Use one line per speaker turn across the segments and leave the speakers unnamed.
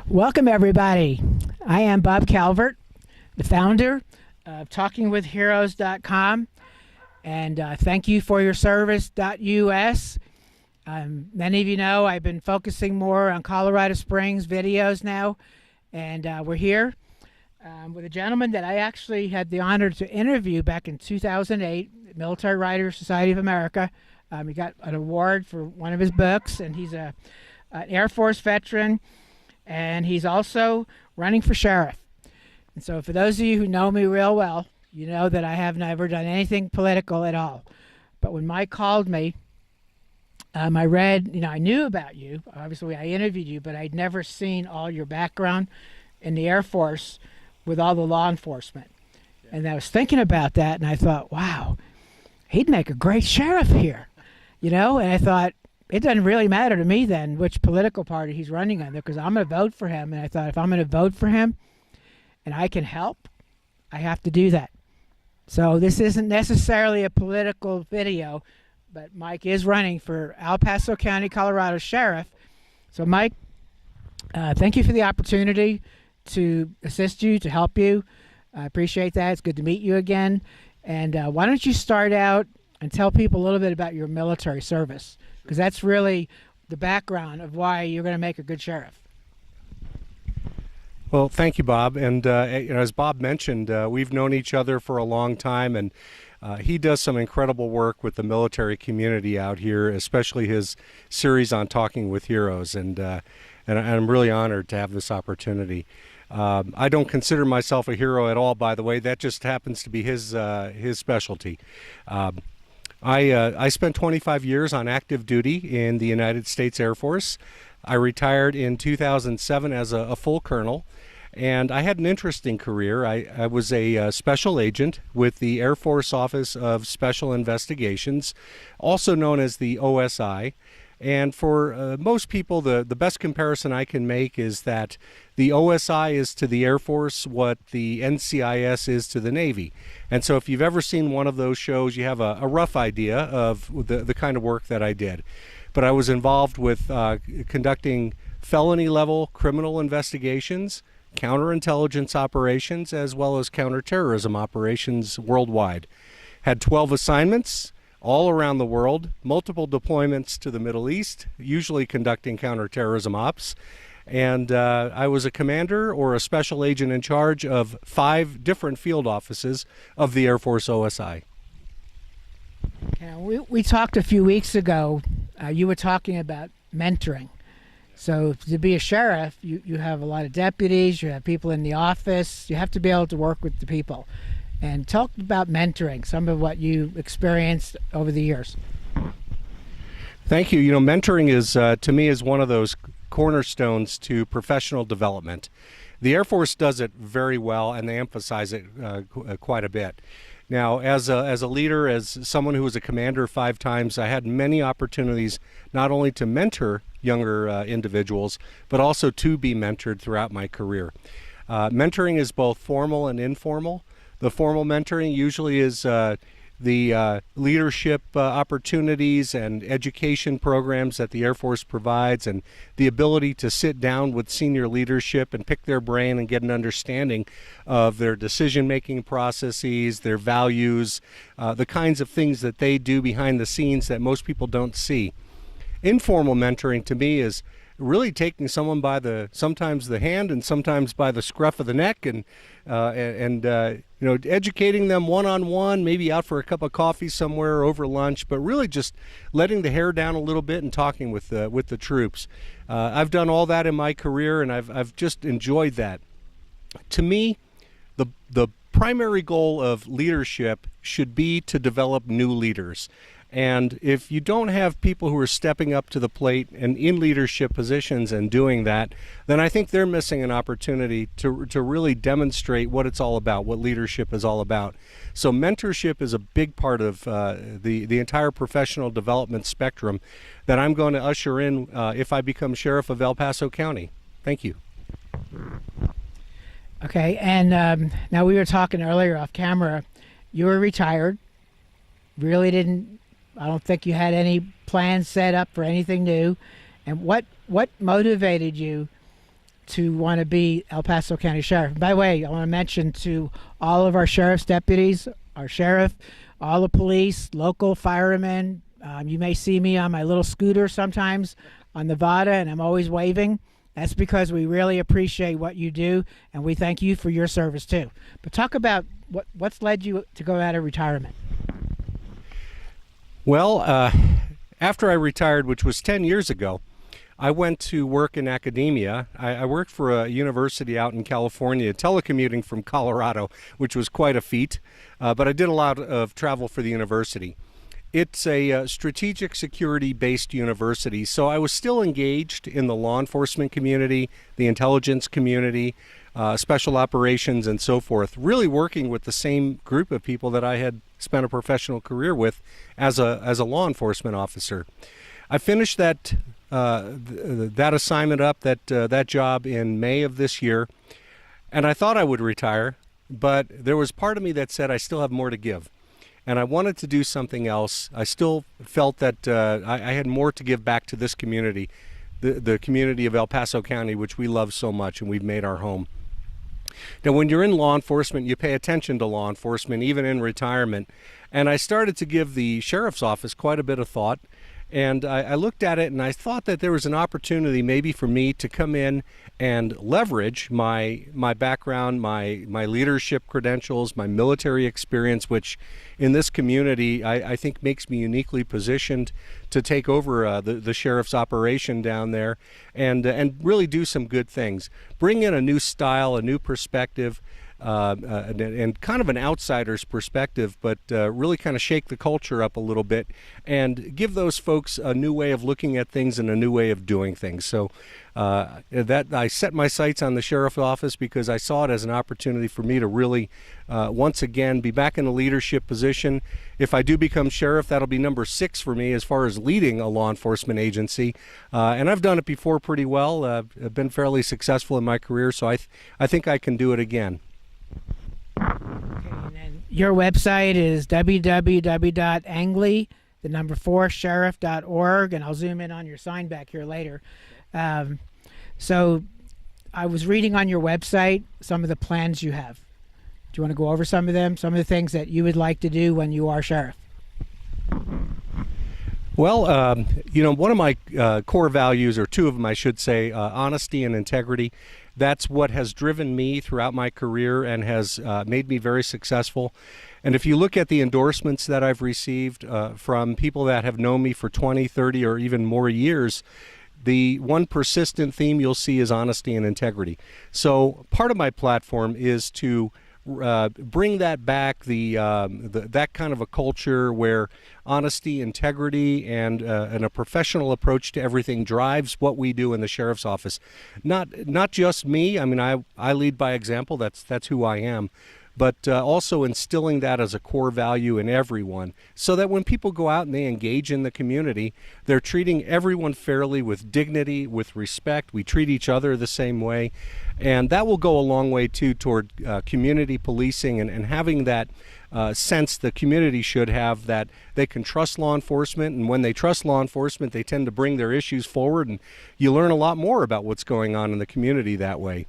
Welcome, everybody. I am Bob Calvert, the founder of TalkingWithHeroes.com, and thank you for your service.us. Many of you know I've been focusing more on Colorado Springs videos now, and we're here with a gentleman that I actually had the honor to interview back in 2008, Military Writers Society of America. He got an award for one of his books, and he's an Air Force veteran, and he's also running for sheriff. And so for those of you who know me real well, you know that I have never done anything political at all. But when Mike called me, I read, I knew about you. Obviously, I interviewed you, but I'd never seen all your background in the Air Force with all the law enforcement. And I was thinking about that, and I thought, wow, he'd make a great sheriff here, And I thought, it doesn't really matter to me then which political party he's running under, because I'm going to vote for him. And I thought, if I'm going to vote for him and I can help, I have to do that. So this isn't necessarily a political video, but Mike is running for El Paso County, Colorado Sheriff. So Mike, thank you for the opportunity to assist you, to help you. I appreciate that. It's good to meet you again. And why don't you start out and tell people a little bit about your military service, because that's really the background of why you're going to make a good sheriff.
Well, thank you, Bob. And as Bob mentioned, we've known each other for a long time, and he does some incredible work with the military community out here, especially his series on Talking with Heroes. And I'm really honored to have this opportunity. I don't consider myself a hero at all, by the way. That just happens to be his specialty. I spent 25 years on active duty in the United States Air Force. I retired in 2007 as a full colonel, and I had an interesting career. I was a special agent with the Air Force Office of Special Investigations, also known as the OSI. And for most people, the best comparison I can make is that the OSI is to the Air Force what the NCIS is to the Navy. And so if you've ever seen one of those shows, you have a rough idea of the kind of work that I did. But I was involved with conducting felony-level criminal investigations, counterintelligence operations, as well as counterterrorism operations worldwide. Had 12 assignments all around the world, multiple deployments to the Middle East, usually conducting counterterrorism ops. And I was a commander or a special agent in charge of 5 different field offices of the Air Force OSI.
We talked a few weeks ago, you were talking about mentoring. So to be a sheriff, you have a lot of deputies, you have people in the office, you have to be able to work with the people. And talk about mentoring, some of what you experienced over the years.
Thank you. Mentoring is, to me, is one of those cornerstones to professional development. The Air Force does it very well, and they emphasize it quite a bit. Now, as a leader, as someone who was a commander 5 times, I had many opportunities not only to mentor younger individuals, but also to be mentored throughout my career. Mentoring is both formal and informal. The formal mentoring usually is the leadership opportunities and education programs that the Air Force provides, and the ability to sit down with senior leadership and pick their brain and get an understanding of their decision-making processes, their values, the kinds of things that they do behind the scenes that most people don't see. Informal mentoring to me is really taking someone by sometimes the hand and sometimes by the scruff of the neck, and educating them one-on-one, maybe out for a cup of coffee somewhere over lunch, but really just letting the hair down a little bit and talking with the troops. I've done all that in my career, and I've just enjoyed that. To me, the primary goal of leadership should be to develop new leaders. And if you don't have people who are stepping up to the plate and in leadership positions and doing that, then I think they're missing an opportunity to really demonstrate what it's all about, what leadership is all about. So mentorship is a big part of the entire professional development spectrum that I'm going to usher in if I become sheriff of El Paso County. Thank you.
Okay, and now we were talking earlier off camera. You were retired. I don't think you had any plans set up for anything new. And what motivated you to want to be El Paso County Sheriff. By the way, I want to mention to all of our sheriff's deputies, our sheriff, all the police, local firemen. You may see me on my little scooter sometimes on Nevada, and I'm always waving. That's because we really appreciate what you do, and we thank you for your service too. But talk about what's led you to go out of retirement.
Well, after I retired, which was 10 years ago, I went to work in academia. I worked for a university out in California, telecommuting from Colorado, which was quite a feat, but I did a lot of travel for the university. It's a strategic security-based university, so I was still engaged in the law enforcement community, the intelligence community, special operations, and so forth, really working with the same group of people that I had spent a professional career with as a law enforcement officer. I finished that assignment up, that job in May of this year, and I thought I would retire, but there was part of me that said I still have more to give. And I wanted to do something else. I still felt that I had more to give back to this community, the community of El Paso County, which we love so much and we've made our home. Now, when you're in law enforcement, you pay attention to law enforcement, even in retirement. And I started to give the sheriff's office quite a bit of thought. And I looked at it and I thought that there was an opportunity maybe for me to come in and leverage my background, my leadership credentials, my military experience, which in this community I think makes me uniquely positioned to take over the sheriff's operation down there and really do some good things. Bring in a new style, a new perspective, and kind of an outsider's perspective, but really kind of shake the culture up a little bit and give those folks a new way of looking at things and a new way of doing things. So that I set my sights on the sheriff's office because I saw it as an opportunity for me to really once again be back in a leadership position. If I do become sheriff, that'll be number 6 for me as far as leading a law enforcement agency, and I've done it before pretty well. I've been fairly successful in my career, so I think I can do it again.
Okay, and then your website is www.angley, the number 4 sheriff.org, and I'll zoom in on your sign back here later. So I was reading on your website some of the plans you have. Do you want to go over some of them, some of the things that you would like to do when you are sheriff?
Well, one of my core values, or 2 of them I should say, honesty and integrity. That's what has driven me throughout my career and has made me very successful. And if you look at the endorsements that I've received from people that have known me for 20, 30, or even more years, the one persistent theme you'll see is honesty and integrity. So part of my platform is to bring that back, that kind of a culture where honesty, integrity, and a professional approach to everything drives what we do in the sheriff's office. Not just me. I mean, I lead by example. That's who I am. But also instilling that as a core value in everyone so that when people go out and they engage in the community, they're treating everyone fairly, with dignity, with respect. We treat each other the same way. And that will go a long way, too, toward community policing and having that sense the community should have that they can trust law enforcement. And when they trust law enforcement, they tend to bring their issues forward. And you learn a lot more about what's going on in the community that way.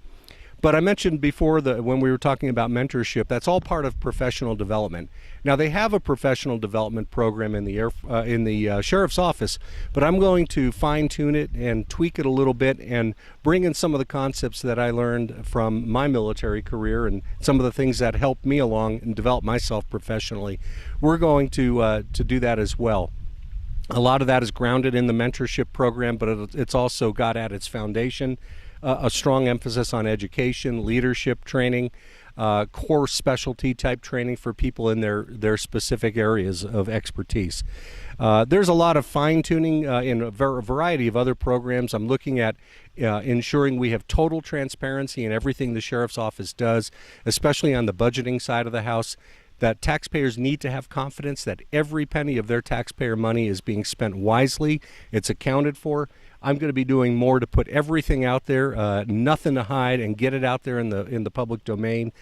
But I mentioned before when we were talking about mentorship, that's all part of professional development. Now they have a professional development program in the sheriff's office, but I'm going to fine-tune it and tweak it a little bit and bring in some of the concepts that I learned from my military career and some of the things that helped me along and develop myself professionally. We're going to do that as well. A lot of that is grounded in the mentorship program, but it's also got at its foundation a strong emphasis on education, leadership training, core specialty type training for people in their specific areas of expertise. There's a lot of fine-tuning in a variety of other programs. I'm looking at ensuring we have total transparency in everything the sheriff's office does, especially on the budgeting side of the house, that taxpayers need to have confidence that every penny of their taxpayer money is being spent wisely, it's accounted for. I'm going to be doing more to put everything out there, nothing to hide, and get it out there in the public domain.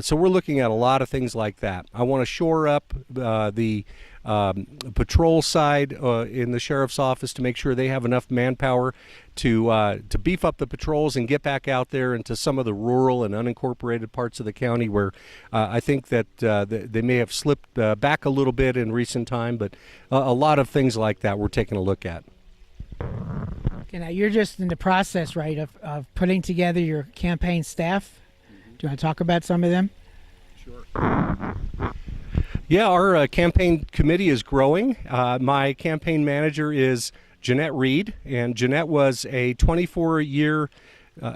So we're looking at a lot of things like that. I want to shore up the patrol side in the sheriff's office to make sure they have enough manpower to beef up the patrols and get back out there into some of the rural and unincorporated parts of the county where I think that they may have slipped back a little bit in recent time, but a lot of things like that we're taking a look at.
Okay, now you're just in the process, right, of putting together your campaign staff. Do you want to talk about some of them?
Sure. Yeah, our campaign committee is growing. My campaign manager is Jeanette Reed, and Jeanette was a 24-year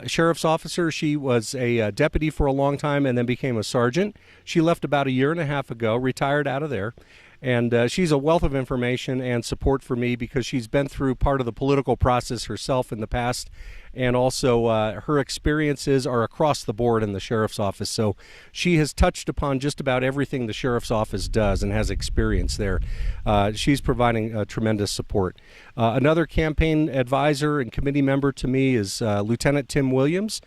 sheriff's officer. She was a deputy for a long time and then became a sergeant. She left about a year and a half ago, retired out of there. And she's a wealth of information and support for me because she's been through part of the political process herself in the past. And also her experiences are across the board in the sheriff's office. So she has touched upon just about everything the sheriff's office does and has experience there. She's providing tremendous support. Another campaign advisor and committee member to me is Lieutenant Tim Williams.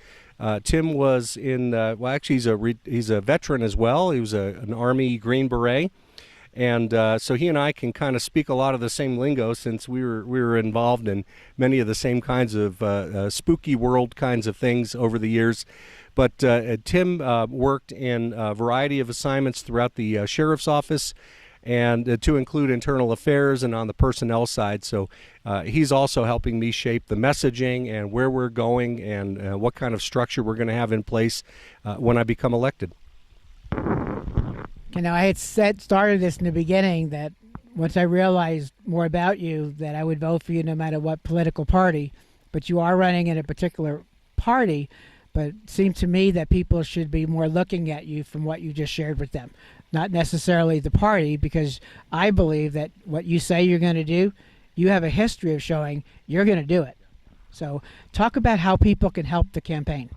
Tim was in, well, actually he's a veteran as well. He was an Army Green Beret. And so he and I can kind of speak a lot of the same lingo since we were involved in many of the same kinds of spooky world kinds of things over the years. But Tim worked in a variety of assignments throughout the sheriff's office, and to include internal affairs and on the personnel side. So he's also helping me shape the messaging and where we're going and what kind of structure we're going to have in place when I become elected.
You know, I had started this in the beginning that once I realized more about you, that I would vote for you no matter what political party. But you are running in a particular party, but it seemed to me that people should be more looking at you from what you just shared with them, not necessarily the party, because I believe that what you say you're going to do, you have a history of showing you're going to do it. So talk about how people can help the campaign.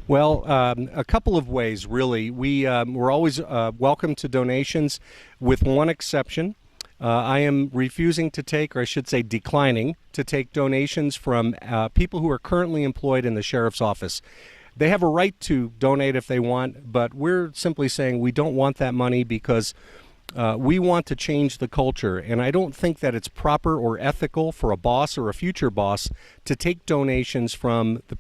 Well, a couple of ways, really. We're always welcome to donations, with one exception. I am refusing to take, or I should say declining, to take donations from people who are currently employed in the sheriff's office. They have a right to donate if they want, but we're simply saying we don't want that money because we want to change the culture. And I don't think that it's proper or ethical for a boss or a future boss to take donations from the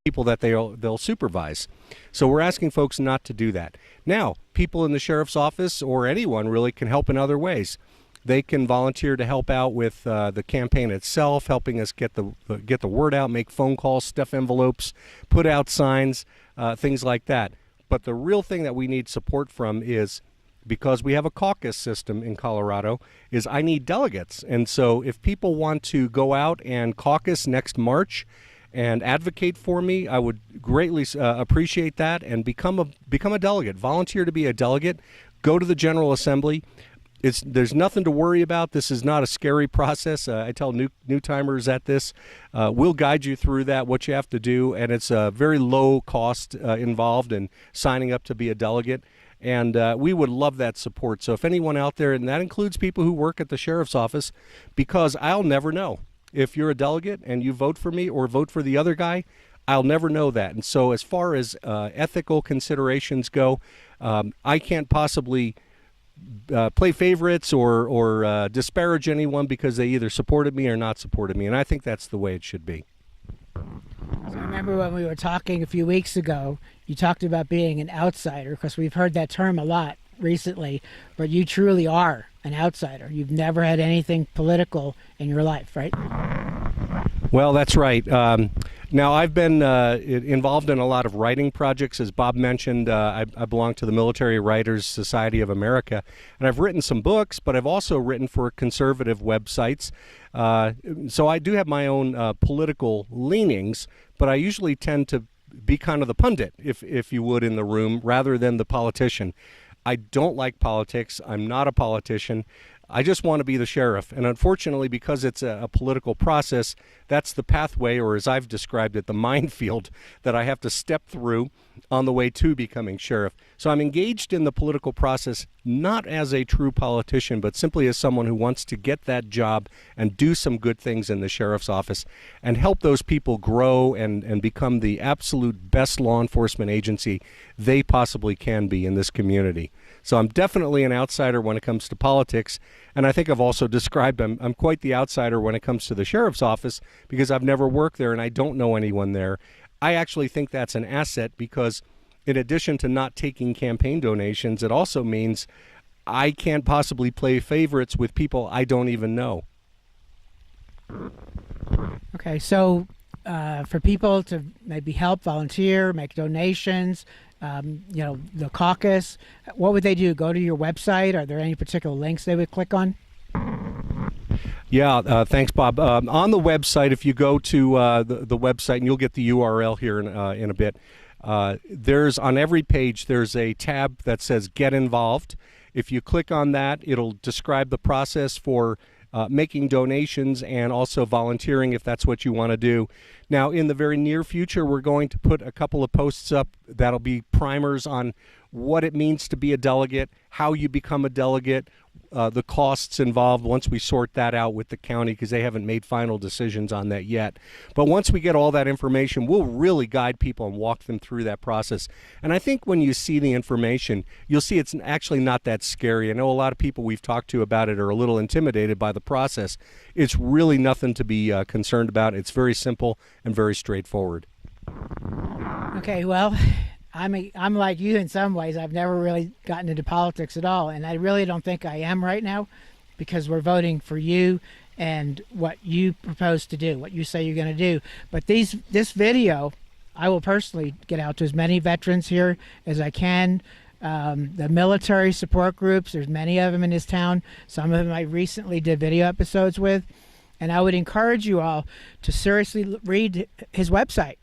people that they'll supervise. So we're asking folks not to do that. Now, people in the sheriff's office or anyone really can help in other ways. They can volunteer to help out with the campaign itself, helping us get the word out, make phone calls, stuff envelopes, put out signs, things like that. But the real thing that we need support from is, because we have a caucus system in Colorado, is I need delegates. And so if people want to go out and caucus next March and advocate for me, I would greatly appreciate that, and become a delegate. Volunteer to be a delegate. Go to the General Assembly. There's nothing to worry about. This is not a scary process. I tell new timers at this, we'll guide you through that, what you have to do, and it's a very low cost involved in signing up to be a delegate. And we would love that support. So if anyone out there, and that includes people who work at the sheriff's office, because I'll never know. If you're a delegate and you vote for me or vote for the other guy, I'll never know that. And so as far as ethical considerations go, I can't possibly play favorites or disparage anyone because they either supported me or not supported me. And I think that's the way it should be.
So I remember when we were talking a few weeks ago, you talked about being an outsider, because we've heard that term a lot recently, but you truly are an outsider. You've never had anything political in your life, right?
Well, that's right. Now, I've been involved in a lot of writing projects. As Bob mentioned, I belong to the Military Writers Society of America, and I've written some books, but I've also written for conservative websites. So I do have my own political leanings, but I usually tend to be kind of the pundit, if you would, in the room, rather than the politician. I don't like politics. I'm not a politician. I just want to be the sheriff. And unfortunately, because it's a political process, that's the pathway, or as I've described it, the minefield that I have to step through on the way to becoming sheriff. So I'm engaged in the political process not as a true politician, but simply as someone who wants to get that job and do some good things in the sheriff's office and help those people grow and become the absolute best law enforcement agency they possibly can be in this community. So I'm definitely an outsider when it comes to politics, and I think I've also described I'm quite the outsider when it comes to the sheriff's office because I've never worked there and I don't know anyone there. I actually think that's an asset because in addition to not taking campaign donations, it also means I can't possibly play favorites with people I don't even know.
Okay, so for people to maybe help, volunteer, make donations, the caucus, what would they do? Go to your website? Are there any particular links they would click on?
Yeah, thanks, Bob. On the website, if you go to the website, and you'll get the URL here in a bit, there's on every page there's a tab that says Get Involved. If you click on that, it'll describe the process for making donations and also volunteering if that's what you want to do. Now, in the very near future, we're going to put a couple of posts up that'll be primers on what it means to be a delegate, how you become a delegate, the costs involved once we sort that out with the county because they haven't made final decisions on that yet. But once we get all that information, we'll really guide people and walk them through that process. And I think when you see the information, you'll see it's actually not that scary. I know a lot of people we've talked to about it are a little intimidated by the process. It's really nothing to be concerned about. It's very simple and very straightforward.
Okay, well, I'm like you in some ways. I've never really gotten into politics at all, and I really don't think I am right now because we're voting for you and what you propose to do, what you say you're going to do. But this video, I will personally get out to as many veterans here as I can. The military support groups, there's many of them in this town. Some of them I recently did video episodes with. And I would encourage you all to seriously read his website,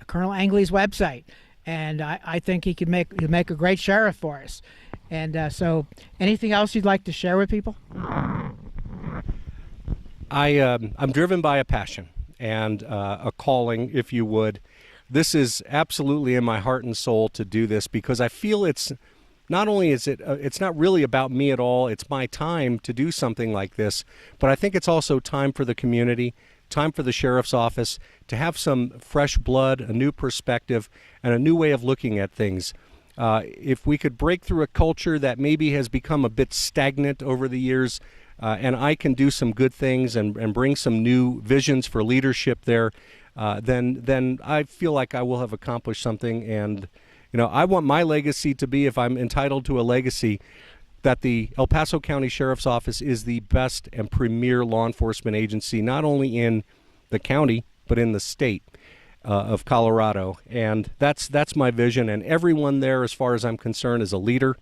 Colonel Angley's website. And I think he'll make a great sheriff for us. And so anything else you'd like to share with people?
I'm driven by a passion and a calling, if you would. This is absolutely in my heart and soul to do this because I feel it's not only is it's not really about me at all. It's my time to do something like this, but I think it's also time for the community, time for the sheriff's office to have some fresh blood, a new perspective, and a new way of looking at things. If we could break through a culture that maybe has become a bit stagnant over the years, and I can do some good things and bring some new visions for leadership there, then I feel like I will have accomplished something. And I want my legacy to be, if I'm entitled to a legacy, that the El Paso County Sheriff's Office is the best and premier law enforcement agency, not only in the county, but in the state of Colorado. And that's my vision. And everyone there, as far as I'm concerned, is a leader.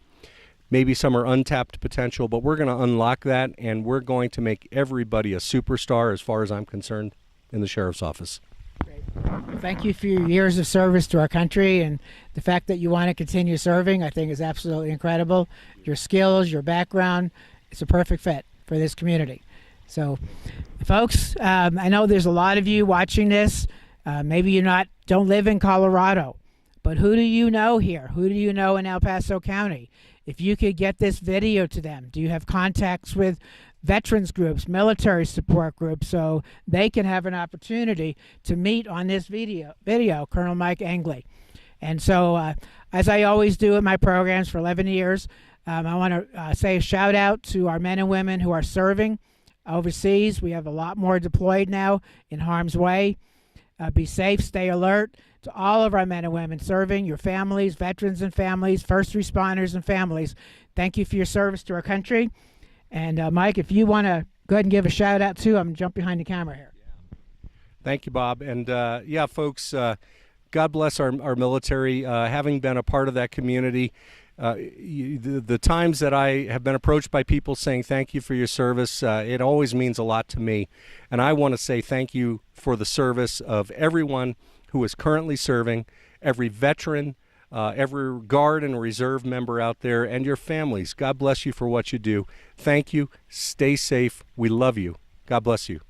Maybe some are untapped potential, but we're going to unlock that, and we're going to make everybody a superstar, as far as I'm concerned, in the Sheriff's Office.
Great. Thank you for your years of service to our country, and the fact that you want to continue serving, I think, is absolutely incredible. Your skills, your background, it's a perfect fit for this community. So, folks, I know there's a lot of you watching this. Maybe you don't live in Colorado, but who do you know here? Who do you know in El Paso County? If you could get this video to them, do you have contacts with veterans groups, military support groups, so they can have an opportunity to meet on this video Colonel Mike Angley? And so, as I always do in my programs for 11 years, I want to say a shout out to our men and women who are serving overseas. We have a lot more deployed now in harm's way. Be safe, stay alert. To all of our men and women serving, your families, veterans and families, first responders and families, thank you for your service to our country. And Mike, if you want to go ahead and give a shout out too, I'm going to jump behind the camera here.
Thank you, Bob. And yeah, folks, God bless our military. Having been a part of that community, the times that I have been approached by people saying thank you for your service, it always means a lot to me. And I want to say thank you for the service of everyone who is currently serving, every veteran, every Guard and Reserve member out there, and your families. God bless you for what you do. Thank you. Stay safe. We love you. God bless you.